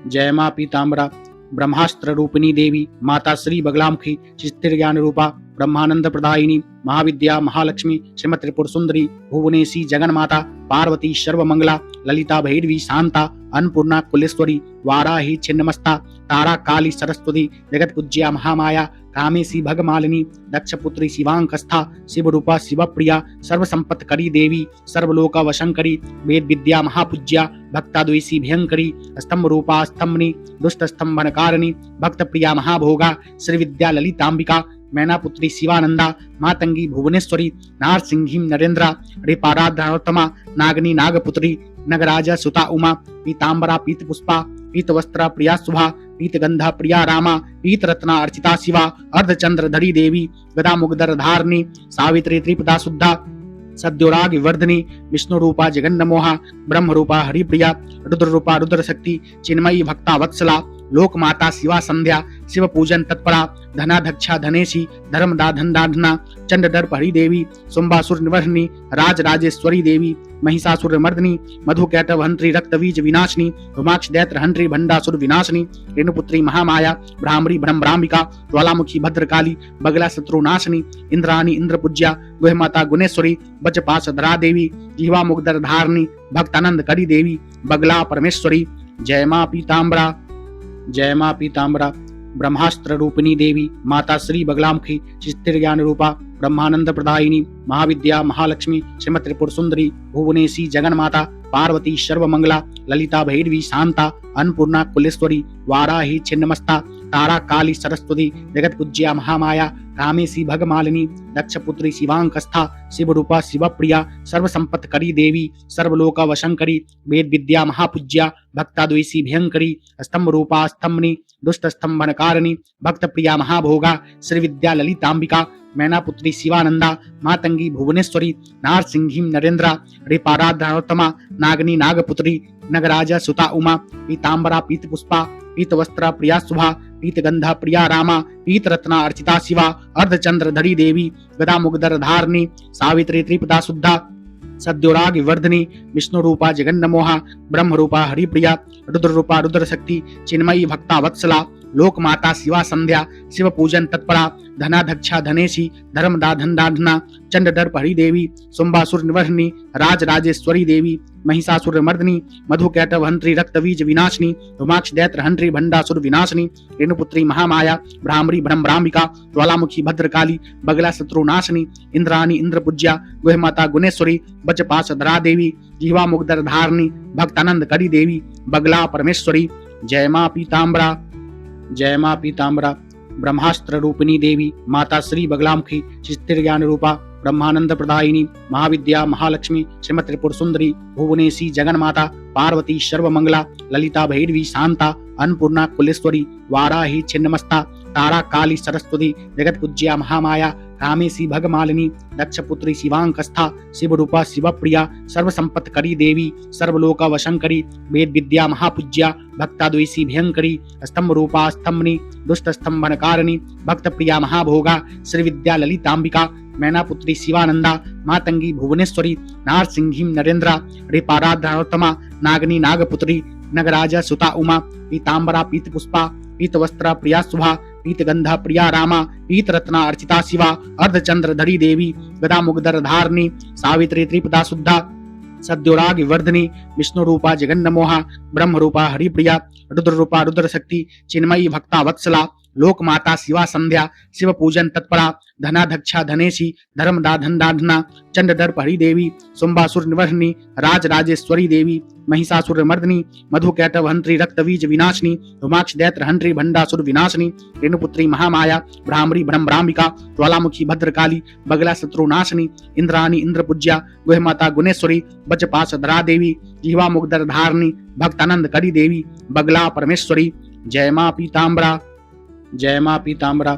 जय मां पीताम्बरा ब्रह्मास्त्र रूपिणी देवी माता श्री बगलामुखी चिस्तिर ज्ञान रूपा ब्रह्मानंद प्रदायिनी महाविद्या महालक्ष्मी श्रीमती त्रिपुर सुंदरी भुवनेशी जगन्माता पार्वती सर्वमंगला ललिता भैरवी शांता अन्नपूर्णा कुलेश्वरी वाराही छिन्नमस्ता तारा काली सरस्वती जगत पूज्या महामाया कामेशी भगमालिनी दक्ष पुत्री शिवांकस्था शिव रूपा शिवप्रिया सर्व संपत करी देवी सर्वलोका वशंकरी वेद विद्या महापूज्या भक्ता द्वेषी भयंकरी स्तंभ रूपा स्तंभनी दुष्ट स्तंभनकारिणी भक्त प्रिया महाभोगा श्री विद्या ललितांबिका मैना पुत्री शिवानंदा मातंगी भुवनेश्वरी नारसिंही नरेंद्रा रिपाराधनोत्तमा नागनी नागपुत्री नगराजा सुता उमा पीतांबरा पीत पुष्पा पीत वस्त्र प्रिया शुभा पीत गंधा प्रिया रामा पीत रत्ना अर्चिता शिवा अर्धचंद्र धरी देवी गदा मुगदर धारणी सावित्री त्रिपदा शुद्धा सद्योराग विवर्धनी विष्णु रूपा जगन्नमोहा ब्रह्म रूपा हरिप्रिया रुद्र रूपा रुद्र शक्ति चिन्मयी भक्ता वत्सला लोक माता शिवा संध्या शिव पूजन तत्परा धनाध्यक्षा धनेशी धर्मदा धनदाधना चंडदर्प हरि देवी सुंबासुर निवर्हनी राज राजेश्वरी देवी महिषासुर मर्दनी मधुकैटव हंत्री रक्तवीज विनाशिनी रुमाक्ष दैत्र हंत्री भंडासुर विनाशिनी रेणुपुत्री महामाया भ्रामरी ब्रह्मराम्बिका ज्वालामुखी भद्रकाली बगला शत्रुनाशिनी इंद्राणी इंद्रपूज्या गुहमाता गुणेश्वरी बजपाशधरा देवी जीवा मुगदर धारणी भक्तानंद करी देवी बगला परमेश्वरी जय मां पीताम्बरा जय मां पीताम्बरा ब्रह्मास्त्र रूपिणी देवी माता श्री बगलामुखी चिस्तिर ज्ञान रूपा ब्रह्मानंद प्रदायिनी महाविद्या महालक्ष्मी श्रीमती त्रिपुर सुंदरी भुवनेशी जगन्माता पार्वती सर्वमंगला ललिता भैरवी शांता अन्नपूर्णा कुलेश्वरी वाराही छिन्नमस्ता तारा काली सरस्वती जगत पूज्या महामाया कामेशी भगमालिनी दक्ष पुत्री शिवांकस्था शिव रूपा शिवप्रिया सर्व संपत करी देवी सर्वलोका वशंकरी वेद विद्या महापूज्या भक्ता द्वेषी भयंकरी स्तंभ रूपा स्तंभनी दुष्ट स्तंभनकारिणी भक्त प्रिया महाभोगा श्री विद्या ललितांबिका मैना पुत्री शिवानंदा मातंगी भुवनेश्वरी नारसिंही नरेंद्रा रिपाराधनोत्तमा नागनी नागपुत्री नगराजा सुता उमा पीतांबरा पीत पुष्पा पीत वस्त्र प्रिया शुभा पीत गंधा प्रिया रामा पीत रत्ना अर्चिता शिवा अर्धचंद्र धरी देवी गदा मुगदर धारणी सावित्री त्रिपदा शुद्धा सद्योराग विवर्धनी विष्णु रूपा जगन्नमोहा ब्रह्म रूपा हरिप्रिया रुद्र रूपा रुद्र शक्ति चिन्मयी भक्ता वत्सला लोक माता शिवा संध्या शिव पूजन तत्परा धनाध्यक्षा धनेशी धर्मदा धनदाधना चंडदर्प हरि देवी सुंबासुर निवर्हनी राज राजेश्वरी देवी महिषासुर मर्दनी मधुकैटव हंत्री रक्तवीज विनाशिनी रुमाक्ष दैत्र हंत्री भंडासुर विनाशिनी रेणुपुत्री महामाया भ्रामरी ब्रह्मराम्बिका ज्वालामुखी भद्रकाली बगला शत्रुनाशिनी इंद्राणी इंद्रपूज्या गुहमाता गुणेश्वरी बजपाशधरा देवी जीवा मुगदर धारणी भक्तानंद करी देवी बगला परमेश्वरी जय मां पीताम्बरा जय मां पीताम्बरा ब्रह्मास्त्र रूपिणी देवी माता श्री बगलामुखी चिस्तिर ज्ञान रूपा ब्रह्मानंद प्रदायिनी महाविद्या महालक्ष्मी श्रीमती त्रिपुर सुंदरी भुवनेशी जगन्माता पार्वती सर्वमंगला ललिता भैरवी शांता अन्नपूर्णा कुलेश्वरी वाराही छिन्नमस्ता तारा काली सरस्वती जगत पूज्या महामाया कामेशी भगमालिनी दक्ष पुत्री शिवांकस्था शिव रूपा शिवप्रिया सर्व संपत करी देवी सर्वलोका वशंकरी वेद विद्या महापूज्या भक्ता द्वेषी भयंकरी स्तंभ रूपा स्तंभनी दुष्ट स्तंभनकारिणी भक्त प्रिया महाभोगा श्री विद्या ललितांबिका मैना पुत्री शिवानंदा मातंगी भुवनेश्वरी नारसिंही नरेंद्रा रिपाराधनोत्तमा नागनी नागपुत्री नगराजा सुता उमा पीतांबरा पीत पुष्पा पीत वस्त्र प्रिया शुभा पीत गंधा प्रिया रामा पीत रत्ना अर्चिता शिवा अर्धचंद्र धरी देवी गदा मुगदर धारणी सावित्री त्रिपदा शुद्धा सद्योराग विवर्धनी विष्णु रूपा जगन्नमोहा ब्रह्म रूपा हरिप्रिया रुद्र रूपा रुद्र शक्ति चिन्मयी भक्ता वत्सला लोक माता शिवा संध्या शिव पूजन तत्परा धनाध्यक्षा धनेशी धर्मदा धनदाधना चंडदर्प हरि देवी सुंबासुर निवर्हनी राज राजेश्वरी देवी महिषासुर मर्दनी मधुकैटव हंत्री रक्तवीज विनाशिनी रुमाक्ष दैत्र हंत्री भंडासुर विनाशिनी रेणुपुत्री महामाया भ्रामरी ब्रह्मराम्बिका ज्वालामुखी भद्रकाली बगला शत्रुनाशिनी इंद्राणी इंद्रपूज्या गुहमाता गुणेश्वरी बजपाशधरा देवी जीवा मुगदर धारणी भक्तानंद करी देवी बगला परमेश्वरी जय मां पीताम्बरा जय मां पीताम्बरा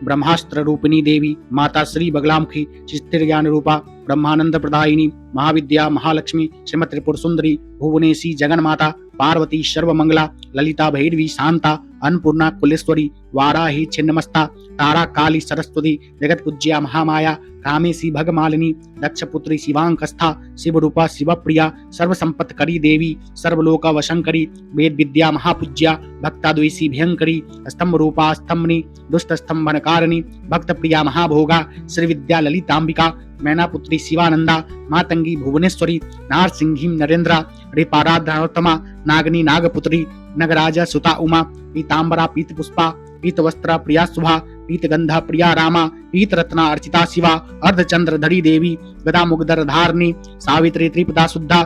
ब्रह्मास्त्र रूपिणी देवी माता श्री बगलामुखी चिस्तिर ज्ञान रूपा ब्रह्मानंद प्रदायिनी महाविद्या महालक्ष्मी श्रीमती त्रिपुर सुंदरी भुवनेशी जगन्माता पार्वती सर्वमंगला ललिता भैरवी शांता अन्नपूर्णा कुलेश्वरी वाराही छिन्नमस्ता तारा काली सरस्वती जगत पूज्या महामाया कामेशी भगमालिनी दक्ष पुत्री शिवांकस्था शिव रूपा शिवप्रिया सर्व संपत्त करी देवी सर्वलोक वशंकरी वेद विद्या महापूज्या भक्ता द्वेषी भयंकरी स्तंभ रूपा स्तंभनी दुष्ट स्तंभनकारिणी भक्त प्रिया महाभोगा श्री विद्या ललितांबिका मैना पुत्री शिवानंदा मातंगी भुवनेश्वरी नारसिंही नरेंद्रा रिपाराधनोत्तमा नागनी नागपुत्री नगराजा सुता उमा पीतांबरा पीत पुष्पा पीत वस्त्र प्रिया शुभा पीत गंधा प्रिया रामा पीत रत्ना अर्चिता शिवा अर्धचंद्र धरी देवी गदा मुगधर धारणी सावित्री त्रिपदा शुद्धा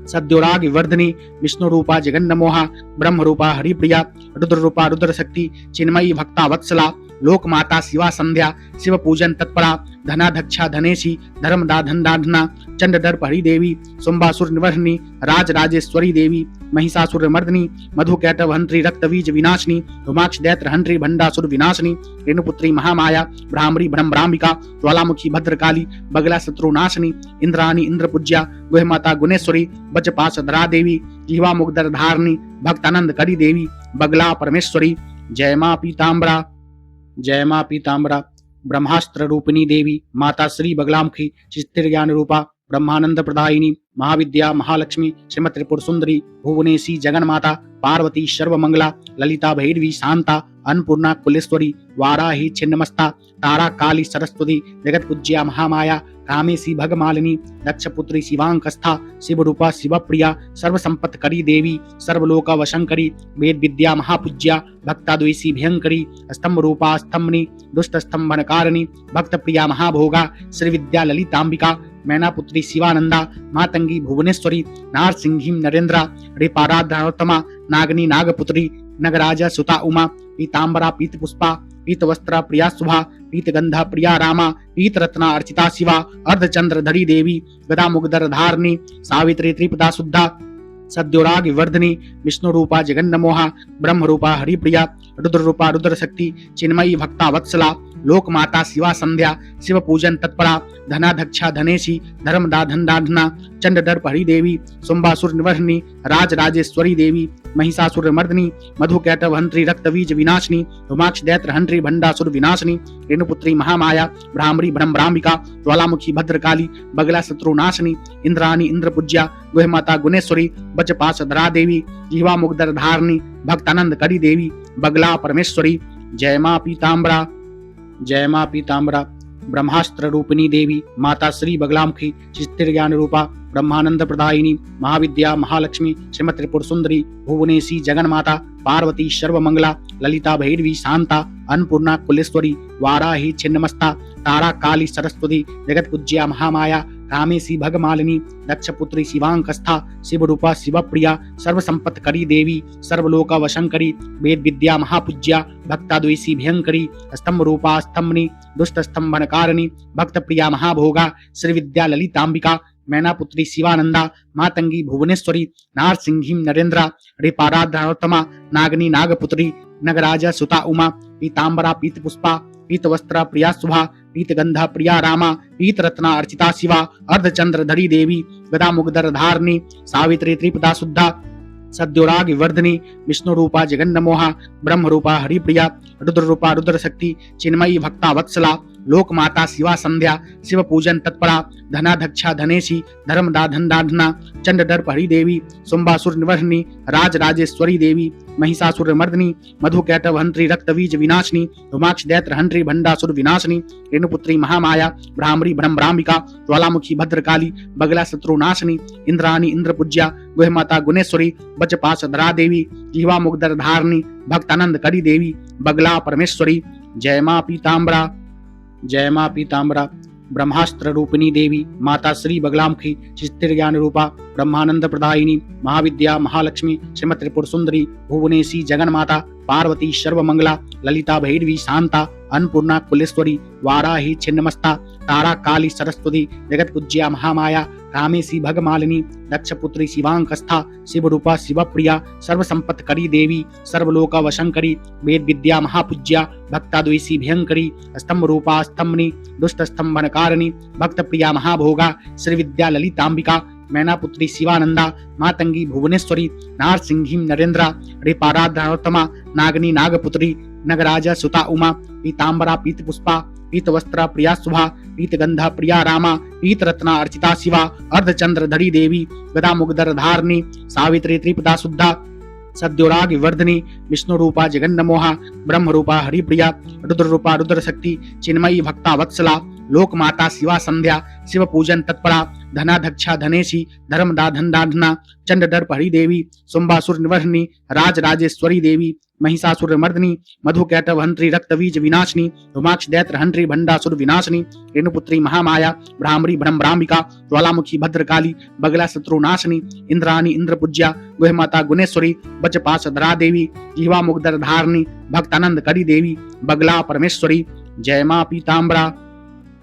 सद्योराग वर्धनी विष्णु रूपा जगन्नमोहा ब्रह्म रूपा हरिप्रिया रुद्र रूपा रुद्र शक्ति चिन्मयी भक्ता वत्सला लोक माता शिवा संध्या शिव पूजन तत्परा धनाध्यक्षा धनेशी धर्मदा धनदाधना चंडदर्प हरि देवी सुंबासुर निवर्हनी राज राजेश्वरी देवी महिषासुर मर्दनी मधुकैटव हंत्री रक्तबीज विनाशिनी धुमाक्ष दैत्र हंत्री भंडासुर विनाशिनी रेणुपुत्री महामाया भ्रामरी ब्रह्मराम्बिका ज्वालामुखी भद्रकाली बगला शत्रुनाशिनी इंद्राणी इंद्रपूज्या गुहमाता गुणेश्वरी बजपाशधरा देवी जीवा मुगधर धारणी भक्तानंद करी देवी बगला परमेश्वरी जय मां पीतांबरा जय मां पीतांबरा ब्रह्मास्त्र रूपिणी देवी माता श्री बगलामुखी स्थिर ज्ञान रूपा ब्रह्मानंद प्रदायिनी महाविद्या महालक्ष्मी श्रीमती त्रिपुर सुंदरी भुवनेशी जगन्माता पार्वती सर्वमंगला ललिता भैरवी शांता अन्नपूर्णा कुलेश्वरी वाराही छिन्नमस्ता तारा काली सरस्वती जगत पूज्या महामाया कामेशी भगमालिनी दक्ष पुत्री शिवांकस्था शिव रूपा शिवप्रिया सर्व संपत्त करी देवी सर्वलोक वशंकरी वेद विद्या महापूज्या भक्ता द्वेषी भयंकरी स्तंभ रूपा स्तंभनी दुष्ट स्तंभनकारिणी भक्त प्रिया महाभोगा श्री विद्या ललितांबिका मैना पुत्री शिवानंदा मातंगी भुवनेश्वरी नारसिंही नरेंद्रा रिपाराधनोत्तमा नागनी नागपुत्री नगराजा सुता उमा पीतांबरा पीत पुष्पा पीत वस्त्र प्रिया शुभा पीत गंधा प्रिया रामा पीत रत्ना अर्चिता शिवा अर्धचंद्र धरी देवी गदा मुगधर धारणी सावित्री त्रिपदा शुद्धा सद्योराग वर्धनी विष्णु रूपा जगन्नमोहा ब्रह्म रूपा हरिप्रिया रुद्र रूपा रुद्र शक्ति चिन्मयी भक्ता वत्सला लोक माता शिवा संध्या शिव पूजन तत्परा धनाध्यक्षा धनेशी धर्मदा धनदाधना चंडदर्प हरि देवी सुंबासुर निवर्हनी राज राजेश्वरी देवी महिषासुर मर्दनी मधुकैटव हंत्री रक्तबीज विनाशिनी धुमाक्ष दैत्र हंत्री भंडासुर विनाशिनी रेणुपुत्री महामाया भ्रामरी ब्रह्मराम्बिका ज्वालामुखी भद्रकाली बगला शत्रुनाशिनी इंद्राणी इंद्रपूज्या गुहमाता गुणेश्वरी बजपाशधरा देवी जीवा मुगधर धारणी भक्तानंद करी देवी बगला परमेश्वरी जय मां पीतांबरा जय मां पीतांबरा ब्रह्मास्त्र रूपिणी देवी माता श्री बगलामुखी स्थिर ज्ञान रूपा ब्रह्मानंद प्रदायिनी महाविद्या महालक्ष्मी श्रीमती त्रिपुर सुंदरी भुवनेशी जगन्माता पार्वती सर्वमंगला ललिता भैरवी शांता अन्नपूर्णा कुलेश्वरी वाराही छिन्नमस्ता तारा काली सरस्वती जगत पूज्या महामाया कामेशी भगमालिनी दक्ष पुत्री शिवांकस्था शिव रूपा शिवप्रिया सर्व संपत्त करी देवी सर्वलोक वशंकरी वेद विद्या महापूज्या भक्ता द्वेषी भयंकरी स्तंभ रूपा स्तंभनी दुष्ट स्तंभनकारिणी भक्त प्रिया महाभोगा श्री विद्या ललितांबिका मैना पुत्री शिवानंदा मातंगी भुवनेश्वरी नारसिंही नरेंद्रा रिपाराधनोत्तमा नागनी नागपुत्री नगराजा सुता उमा पीतांबरा पीत पुष्पा पीत वस्त्र प्रिया शुभा पीत गंधा प्रिया रामा पीत रत्ना अर्चिता शिवा अर्धचंद्र धरी देवी गदा मुगधर धारणी सावित्री त्रिपदा शुद्धा सद्योराग वर्धनी विष्णु रूपा जगन्नमोहा ब्रह्म रूपा हरिप्रिया रुद्र रूपा रुद्र शक्ति चिन्मयी भक्ता वत्सला लोक माता शिवा संध्या शिव पूजन तत्परा धनाध्यक्षा धनेशी धर्मदा धनदाधना चंडदर्प हरि देवी सुंबासुर निवर्हनी राज राजेश्वरी देवी महिषासुर मर्दनी मधुकैटव हंत्री रक्तबीज विनाशिनी धुमाक्ष दैत्र हंत्री भंडासुर विनाशिनी रेणुपुत्री महामाया भ्रामरी ब्रह्मराम्बिका ज्वालामुखी भद्रकाली बगला शत्रुनाशिनी इंद्राणी इंद्रपूज्या गुहमाता गुणेश्वरी बजपाशधरा देवी जीवा मुगधर धारणी भक्तानंद करी देवी बगला परमेश्वरी जय मां पीतांबरा जय मां पीतांबरा ब्रह्मास्त्र रूपिणी देवी माता श्री बगलामुखी स्थिर ज्ञान रूपा ब्रह्मानंद प्रदायिनी महाविद्या महालक्ष्मी श्रीमती त्रिपुर सुंदरी भुवनेशी जगन्माता पार्वती सर्वमंगला ललिता भैरवी शांता अन्नपूर्णा कुलेश्वरी वाराही छिन्नमस्ता तारा काली सरस्वती जगत पूज्या महामाया कामेशी भगमालिनी दक्ष पुत्री शिवांकस्था शिव रूपा शिवप्रिया सर्व संपत्त करी देवी सर्वलोक वशंकरी वेद विद्या महापूज्या भक्ता द्वेषी भयंकरी स्तंभ रूपा स्तंभनी दुष्ट स्तंभनकारिणी भक्त प्रिया महाभोगा श्री विद्या ललितांबिका मैनापुत्री शिवानंदा मातंगी भुवनेश्वरी नारसिंहीं नरेंद्रा रिपाराधनोत्तमा नागनी नागपुत्री नगराज सुता उमा पीतांबरा पीत पुष्पा पीत वस्त्र प्रिया शुभा पीत गंधा प्रिया रामा पीत रत्ना अर्चिता शिवा अर्धचंद्र धरी देवी गदा मुगदर धारणी सावित्री त्रिपदा शुद्धा सद्योराग वर्धनी विष्णु रूपा जगन्नमोहा ब्रह्म रूपा हरिप्रिया रुद्र रूपा रुद्र शक्ति चिन्मयी भक्ता वत्सला लोक माता शिवा संध्या शिव पूजन तत्परा धनाध्यक्षा धनेशी धर्मदा धनदाधना चंडदर्प हरि देवी सुंबासुर निवर्हनी राज राजेश्वरी देवी महिषासुर मर्दनी मधुकैटव हंत्री रक्तबीज विनाशिनी धुमाक्ष दैत्र हंत्री भंडासुर विनाशिनी रेणुपुत्री महामाया भ्रामरी ब्रह्मराम्बिका ज्वालामुखी भद्रकाली बगला शत्रुनाशिनी इंद्राणी इंद्रपूज्या गुहमाता गुणेश्वरी बचपास धरा देवी जीवा मुगदर धारणी भक्तानंद करी देवी बगला परमेश्वरी जय मां पीतांबरा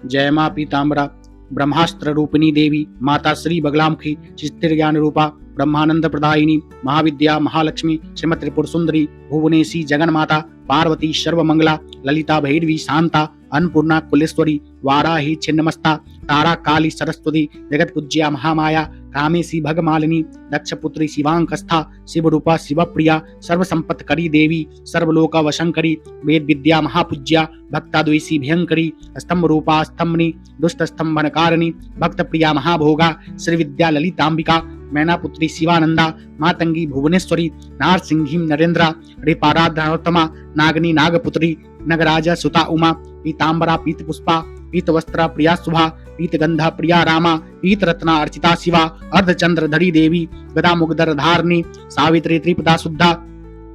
जय मां पीतांबरा ब्रह्मास्त्र रूपिणी देवी माता श्री बगलामुखी चिस्तिर ज्ञान रूपा ब्रह्मानंद प्रदायिनी महाविद्या महालक्ष्मी श्रीमती त्रिपुर सुंदरी भुवनेशी जगन्माता पार्वती सर्वमंगला ललिता भैरवी शांता अन्नपूर्णा कुलेश्वरी वाराही छिन्नमस्ता तारा काली सरस्वती जगत पूज्या महामाया कामेशी भगमालिनी दक्ष पुत्री शिवांकस्था शिव रूपा शिवप्रिया सर्व संपत करी देवी सर्वलोका वशंकरी वेद विद्या महापूज्या भक्ता द्वेषी भयंकरी स्तंभ रूपा स्तंभनी दुष्ट स्तंभनकारिणी भक्त प्रिया महाभोगा श्री विद्या ललितांबिका मैनापुत्री शिवानंदा मातंगी भुवनेश्वरी नारसिंहीं नरेंद्रा रिपाराधनोत्तमा नागनी नागपुत्री नगराजा सुता उमा पीतांबरा पीत पुष्पा पीत वस्त्र प्रिया शुभा पीत गंधा प्रिया रामा पीत रत्ना अर्चिता शिवा अर्धचंद्र धरी देवी गदा मुगदर धारणी सावित्री त्रिपदा शुद्धा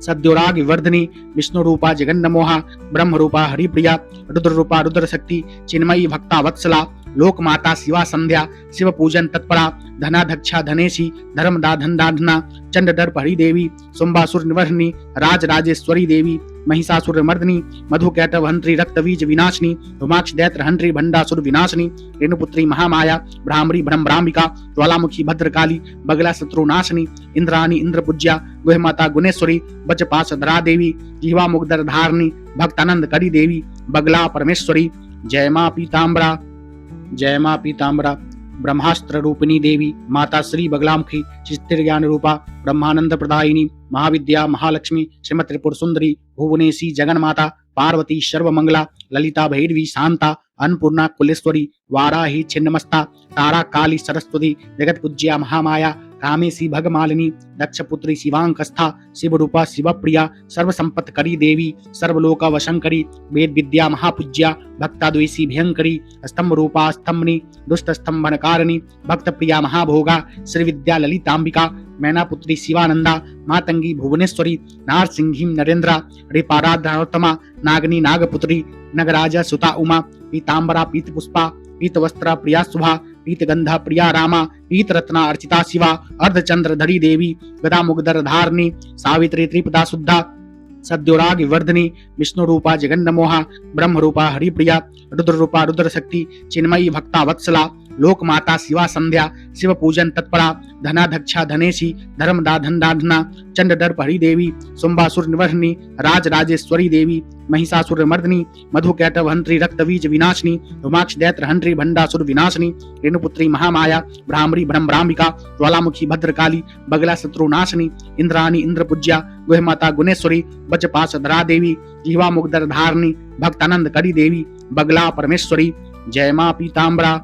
सद्योराग वर्धनी विष्णु रूपा जगन्नमोहा ब्रह्म रूपा हरिप्रिया रुद्र रूपा रुद्र शक्ति चिन्मयी भक्ता वत्सला लोक माता शिवा संध्या शिव पूजन तत्परा धनाध्यक्षा धनेशी धर्मदा धनदाधना चंडदर्प हरि देवी सुंबासुर निवर्हनी राज राजेश्वरी देवी महिषासुर मर्दनी मधुकैटव हंत्री रक्तबीज विनाशिनी धुमाक्ष दैत्र हंत्री भंडासुर विनाशिनी रेणुपुत्री महामाया भ्रामरी ब्रह्मराम्बिका ज्वालामुखी भद्रकाली बगला शत्रुनाशिनी इंद्राणी इंद्रपूज्या गुहमाता गुणेश्वरी बचपास धरा देवी जीवा मुगदर धारणी भक्तानंद करी देवी बगला परमेश्वरी जय मां पीतांबरा जय मां पीतांबरा ब्रह्मास्त्र रूपिणी देवी माता श्री बगलामुखी चिस्तिर ज्ञान रूपा ब्रह्मानंद प्रदायिनी महाविद्या महालक्ष्मी श्रीमती त्रिपुर सुंदरी भुवनेशी जगन्माता पार्वती सर्वमंगला ललिता भैरवी शांता अन्नपूर्णा कुलेश्वरी वाराही छिन्नमस्ता तारा काली सरस्वती जगत पूज्या महामाया कामेशी भगमालिनी दक्ष पुत्री शिवांकस्था शिव रूपा शिवप्रिया सर्व संपत करी देवी सर्वलोका वशंकरी वेद विद्या महापूज्या भक्ता द्वेषी भयंकरी स्तंभ रूपा स्तंभनी दुष्ट स्तंभनकारिणी भक्त प्रिया महाभोगा श्री विद्या ललितांबिका मैनापुत्री शिवानंदा मातंगी भुवनेश्वरी नारसिंहीं नरेंद्रा रिपाराधनोत्तमा नागनी नागपुत्री नगराजा सुता उमा पीतांबरा पीत पुष्पा पीत वस्त्र प्रिया शुभा पीत गंधा प्रिया रामा पीत रत्ना अर्चिता शिवा अर्धचंद्र धरी देवी गदा मुगदर धारणी सावित्री त्रिपदा शुद्धा सद्योराग वर्धनी विष्णु रूपा जगन्नमोहा ब्रह्म रूपा हरिप्रिया रुद्र रूपा रुद्र शक्ति चिन्मयी भक्ता वत्सला लोक माता शिवा संध्या शिव पूजन तत्परा धनाध्यक्षा धनेशी धर्मदा धनदाधना चंडदर्प हरि देवी सुंबासुर निवर्हनी राज राजेश्वरी देवी महिषासुर मर्दनी मधुकैटव हंत्री रक्तबीज विनाशिनी धुमाक्ष दैत्र हंत्री भंडासुर विनाशिनी रेणुपुत्री महामाया भ्रामरी ब्रह्मराम्बिका ज्वालामुखी भद्रकाली बगला शत्रुनाशिनी इंद्राणी इंद्रपूज्या गुहमाता गुणेश्वरी बचपास धरा देवी जीवा मुगदर धारणी भक्तानंद करी देवी बगला परमेश्वरी जय मां पीतांबरा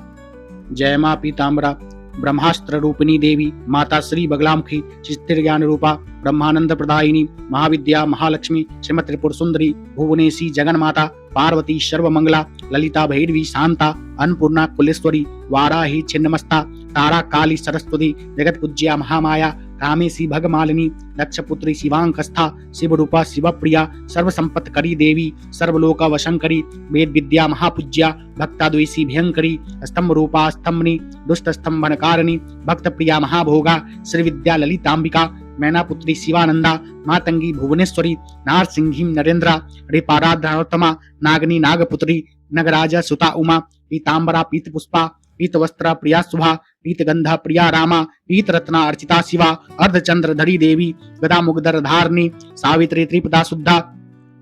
जय मां पीतांबरा ब्रह्मास्त्र रूपिणी देवी माता श्री बगलामुखी चिस्तिर ज्ञान रूपा ब्रह्मानंद प्रदायिनी महाविद्या महालक्ष्मी श्रीमती त्रिपुर सुंदरी भुवनेशी जगन्माता पार्वती सर्वमंगला ललिता भैरवी शांता अन्नपूर्णा कुलेश्वरी वाराही छिन्नमस्ता तारा काली सरस्वती जगत पूज्या महामाया कामेशी भगमालिनी दक्ष पुत्री शिवांकस्था शिव रूपा शिवप्रिया सर्व संपत करी देवी सर्वलोका वशंकरी वेद विद्या महापूज्या भक्ता द्वेषी भयंकरी स्तंभ रूपा स्तंभनी दुष्ट स्तंभनकारिणी भक्त प्रिया महाभोगा श्री विद्या ललितांबिका मैनापुत्री शिवानंदा मातंगी भुवनेश्वरी नारसिंहीं नरेंद्रा रिपाराधनोत्तमा नागनी नागपुत्री नगराजा सुता उमा पीतांबरा पीत पुष्पा पीत वस्त्र प्रिया शुभा पीत गंधा प्रिया रामा पीत रत्ना अर्चिता शिवा अर्धचंद्र धरी देवी गदा मुगदर धारणी सावित्री त्रिपदा शुद्धा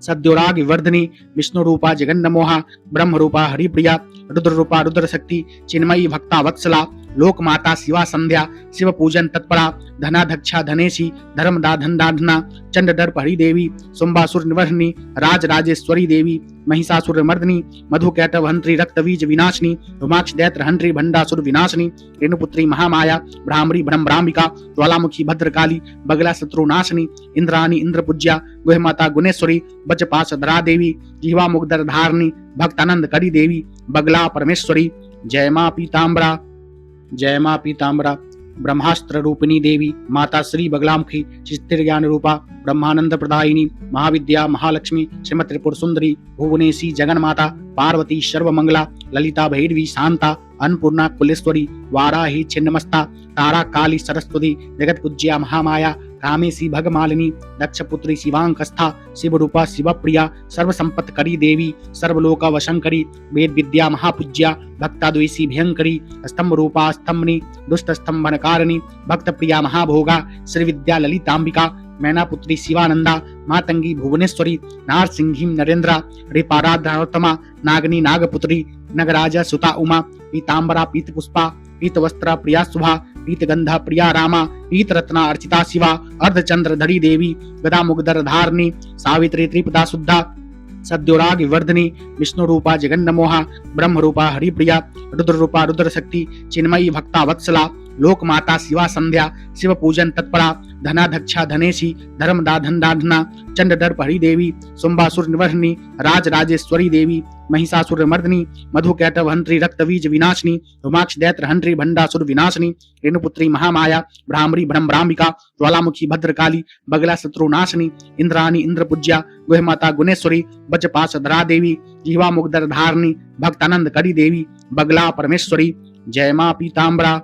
सद्योराग वर्धनी विष्णु रूपा जगन्नमोहा ब्रह्म रूपा हरिप्रिया रुद्र रूपा रुद्र शक्ति चिन्मयी भक्ता वत्सला लोक माता शिवा संध्या शिव पूजन तत्परा धनाध्यक्षा धनेशी धर्मदा धनदाधना चंडदर्प हरि देवी शुंभासुर निवर्हनी राज राजेश्वरी देवी महिषासुर मर्दनी मधुकैटव हंत्री रक्तबीज विनाशिनी रुमाक्ष दैत्र हंत्री भंडासुर विनाशिनी रेणुपुत्री महामाया भ्रामरी ब्रह्मराम्बिका ज्वालामुखी भद्रकाली बगला शत्रुनाशिनी इंद्राणी इंद्रपूज्या गुहमाता गुणेश्वरी बजपाशधरा देवी जीवा मुगदर धारणी भक्तानंद करी देवी बगला परमेश्वरी जय मां पीताम्बरा जय मां पीताम्बरा ब्रह्मास्त्र रूपिणी देवी माता श्री बगलामुखी चित्तिर ज्ञान रूपा ब्रह्मानंद प्रदायिनी महाविद्या महालक्ष्मी श्रीमती त्रिपुर सुंदरी भुवनेशी जगन माता पार्वती सर्वमंगला ललिता भैरवी शांता अन्नपूर्णा कुलेश्वरी वाराही छिन्नमस्ता तारा काली सरस्वती जगत पूज्या महामाया कामेशी भगमालिनी दक्ष पुत्री शिवांकस्था शिव रूपा शिव प्रिया सर्व संपत्त करी देवी सर्वलोका वशंकरी वेद विद्या महापूज्या भक्ता द्वेषी भयंकरी स्तंभ रूपा स्तंभनी दुष्ट स्तंभनकारिणी भक्त प्रिया महाभोगा श्री विद्या ललितांबिका मैना पुत्री शिवानंदा मातंगी भुवनेश्वरी नारसिंही नरेंद्रा रिपाराधनोत्तमा नागनी नागपुत्री नगराजा सुता उमा पीतांबरा पीत पुष्पा पीत वस्त्र प्रिया शुभा पीत गंधा प्रिया रामा पीत रत्ना अर्चिता शिवा अर्धचंद्र धरी देवी गदा मुगदर धारणी सावित्री त्रिपदा शुद्धा सद्योराग विवर्धनी विष्णु रूपा जगन्नमोहा ब्रह्म रूपा हरिप्रिया रुद्र रूपा रुद्र शक्ति चिन्मयी भक्ता वत्सला लोक माता शिवा संध्या शिव पूजन तत्परा धनाध्यक्षा धनेशी धर्मदा धनदाधना चंडदर्प हरि देवी शुंभासुर निवर्हनी राज राजेश्वरी देवी महिषासुर मर्दनी मधुकैटव हंत्री रक्तबीज विनाशिनी रुमाक्ष दैत्र हंत्री भंडासुर विनाशिनी रेणुपुत्री महामाया भ्रामरी ब्रह्मराम्बिका ज्वालामुखी भद्रकाली बगला शत्रुनाशिनी इंद्राणी इंद्रपूज्या गुहमाता गुणेश्वरी बजपाशधरा देवी जीवा मुगदर धारणी भक्तानंद करी देवी बगला परमेश्वरी जय मां पीताम्बरा